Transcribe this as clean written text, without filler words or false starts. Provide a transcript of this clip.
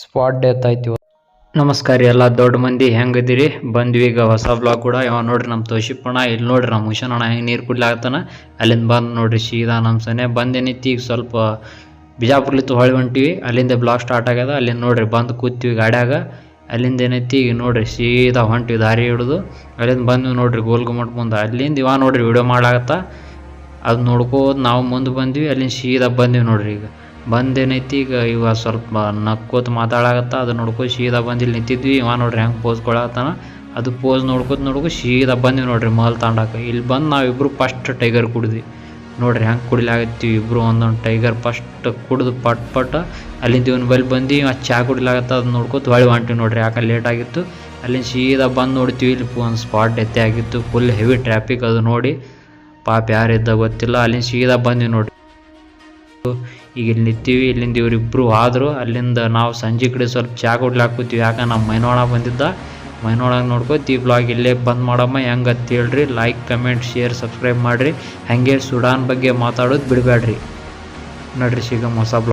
Spot death ಆಯ್ತು. ನಮಸ್ಕಾರ ರೀ ಎಲ್ಲ ದೊಡ್ಡ ಮಂದಿ ಹೆಂಗದಿರಿ. ಬಂದ್ವಿ ಈಗ ಹೊಸ ಬ್ಲಾಗ್ ಕೂಡ. ಇವ ನೋಡ್ರಿ ನಮ್ಮ ತೋಷಿಪ್ಪಣ್ಣ, ಇಲ್ಲಿ ನೋಡ್ರಿ ನಮ್ಮ ಹುಷನಣ್ಣ ಹೆಂಗೆ ನೀರು ಕುಡ್ಲಾಗತ್ತಾನ. ಅಲ್ಲಿಂದ ಬಂದು ನೋಡ್ರಿ ಸೀದಾ ನಮ್ಮ ಸನೆ ಬಂದೇನೈತಿ. ಈಗ ಸ್ವಲ್ಪ ಬಿಜಾಪುರ್ಲಿತ್ತು ಹೊಳ್ಳಿ ಹೊಂಟಿವಿ, ಅಲ್ಲಿಂದ ಬ್ಲಾಗ್ ಸ್ಟಾರ್ಟ್ ಆಗ್ಯದ. ಅಲ್ಲಿಂದ ನೋಡ್ರಿ ಬಂದು ಕೂತೀವಿ ಗಾಡ್ಯಾಗ. ಅಲ್ಲಿಂದ ಏನೈತಿ ಈಗ ನೋಡ್ರಿ ಸೀದಾ ಹೊಂಟಿವಿ ದಾರಿ ಹಿಡಿದು. ಅಲ್ಲಿಂದ ಬಂದ್ವಿ ನೋಡ್ರಿ ಗೋಲ್ಗುಮ್ಮಟ್ ಮುಂದೆ. ಅಲ್ಲಿಂದ ಇವ ನೋಡ್ರಿ ವಿಡಿಯೋ ಮಾಡ್ಲಾಗತ್ತ, ಅದು ನೋಡ್ಕೋದು ನಾವು ಮುಂದೆ ಬಂದ್ವಿ. ಅಲ್ಲಿಂದ ಸೀದಾ ಬಂದ್ವಿ ನೋಡ್ರಿ. ಈಗ ಬಂದೇನೈತಿ ಈಗ ಇವ ಸ್ವಲ್ಪ ನಕ್ಕೋತ ಮಾತಾಡಕತ್ತ, ಅದು ನೋಡ್ಕೊ ಸೀದಾ ಬಂದು ಇಲ್ಲಿ ನಿಂತಿದ್ವಿ. ಇವ ನೋಡ್ರಿ ಹೆಂಗೆ ಪೋಸ್ ಕೊಡತ್ತಾನ, ಅದು ಪೋಸ್ ನೋಡ್ಕೊ ಸೀದಾ ಬಂದ್ವಿ ನೋಡ್ರಿ ಮಹಲ್ ತಾಂಡಾಕ. ಇಲ್ಲಿ ಬಂದು ನಾವಿಬ್ಬರು ಫಸ್ಟ್ ಟೈಗರ್ ಕುಡಿದ್ವಿ ನೋಡ್ರಿ. ಹೆಂಗೆ ಕುಡಿಲಾಗತ್ತೀವಿ ಇಬ್ಬರು ಒಂದೊಂದು ಟೈಗರ್ ಫಸ್ಟ್ ಕುಡ್ದು ಪಟ್ ಅಲ್ಲಿಂದ ಇವನ್ ಬಲ್ಲಿ ಬಂದು ಇವ ಚಾ ಕುಡಿಲಾಗತ್ತ, ಅದು ನೋಡ್ಕೊತ ಹೊಳ್ಳಿ ಹೊಂಟಿವಿ ನೋಡ್ರಿ. ಯಾಕೆ ಲೇಟ್ ಆಗಿತ್ತು. ಅಲ್ಲಿಂದ ಸೀದಾ ಬಂದು ನೋಡ್ತೀವಿ ಇಲ್ಲಿ ಒಂದು ಸ್ಪಾಟ್ ಡೆತ್ತೆ ಆಗಿತ್ತು. Full heavy traffic. ಅದು ನೋಡಿ ಪಾಪ ಯಾರಿದ್ದ ಗೊತ್ತಿಲ್ಲ. ಅಲ್ಲಿಂದ ಸೀದಾ ಬಂದ್ವಿ ನೋಡ್ರಿ. ಈಗ ಇಲ್ಲಿ ನಿಂತೀವಿ. ಇಲ್ಲಿಂದ ಇವರಿಬ್ಬರು ಆದರು. ಅಲ್ಲಿಂದ ನಾವು ಸಂಜೆ ಕಡೆ ಸ್ವಲ್ಪ ಚಾ ಕುಡ್ಲಾಕೂತೀವಿ. ಯಾಕೆ ನಮ್ಮ ಮೈನೋಳ ಬಂದಿದ್ದ, ಮೈನೋಳಗೆ ನೋಡ್ಕೋತಿ ಈ ಬ್ಲಾಗ್ ಇಲ್ಲೇ ಬಂದ್ ಮಾಡಮ್ಮ. ಹೆಂಗೆ ಅಂತ ಹೇಳ್ರಿ. ಲೈಕ್, ಕಮೆಂಟ್, ಶೇರ್, ಸಬ್ಸ್ಕ್ರೈಬ್ ಮಾಡಿರಿ. ಹಾಗೆ ಸುಡಾನ್ ಬಗ್ಗೆ ಮಾತಾಡೋದು ಬಿಡಬೇಡ್ರಿ. ನೋಡ್ರಿ ಸಿಗಮ್ಮ ಹೊಸ ಬ್ಲಾಗ್.